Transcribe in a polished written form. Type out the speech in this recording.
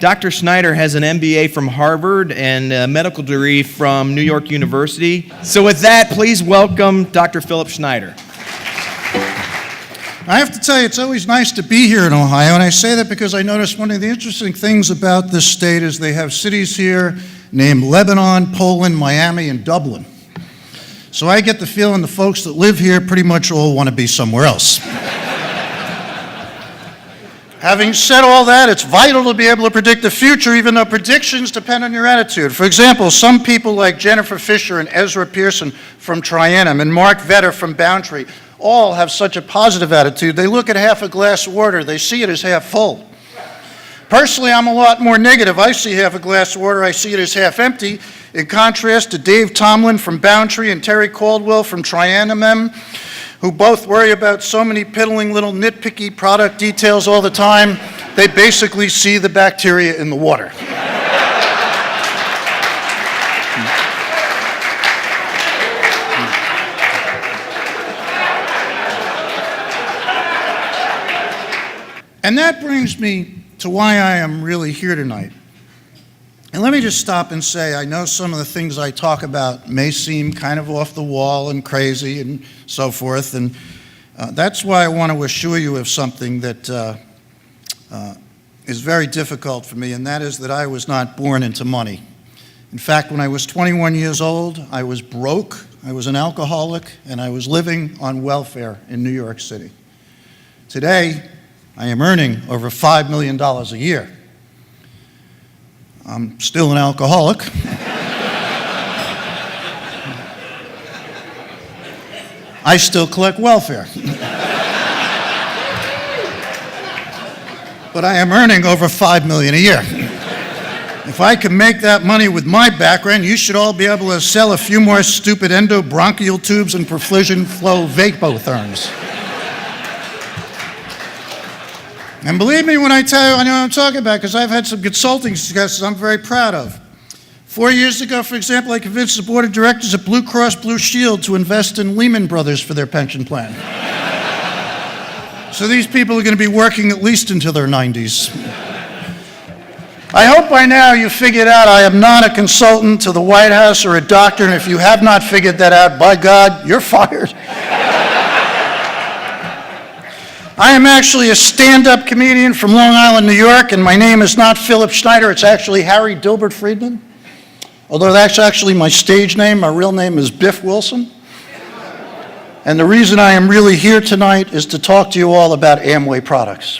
Dr. Schneider has an MBA from Harvard and a medical degree from New York University. So with that, please welcome Dr. Philip Schneider. I have to tell you, it's always nice to be here in Ohio, and I say that because I noticed one of the interesting things about this state is they have cities here named Lebanon, Poland, Miami, and Dublin. So I get the feeling the folks that live here pretty much all want to be somewhere else. Having said all that, it's vital to be able to predict the future, even though predictions depend on your attitude. For example, some people like Jennifer Fisher and Ezra Pearson from Trianum and Mark Vetter from Boundtree all have such a positive attitude. They look at half a glass of water, they see it as half full. Personally, I'm a lot more negative. I see half a glass of water, I see it as half empty, in contrast to Dave Tomlin from Boundtree and Terry Caldwell from Trianum, who both worry about so many piddling little nitpicky product details all the time, they basically see the bacteria in the water. And that brings me to why I am really here tonight. And let me just stop and say, I know some of the things I talk about may seem kind of off the wall and crazy and so forth, and that's why I want to assure you of something that is very difficult for me, and that is that I was not born into money. In fact, when I was 21 years old, I was broke, I was an alcoholic, and I was living on welfare in New York City. Today, I am earning over $5 million a year. I'm still an alcoholic. I still collect welfare. But I am earning over $5 million a year. If I can make that money with my background, you should all be able to sell a few more stupid endobronchial tubes and precision flow vapotherms. And believe me when I tell you, I know what I'm talking about, because I've had some consulting successes I'm very proud of. 4 years ago, for example, I convinced the board of directors of Blue Cross Blue Shield to invest in Lehman Brothers for their pension plan. So these people are going to be working at least until their 90s. I hope by now you figured out I am not a consultant to the White House or a doctor, and if you have not figured that out, by God, you're fired. I am actually a stand-up comedian from Long Island, New York, and my name is not Philip Schneider, it's actually Harry Dilbert Freedman. Although that's actually my stage name, my real name is Biff Wilson. And the reason I am really here tonight is to talk to you all about Amway products.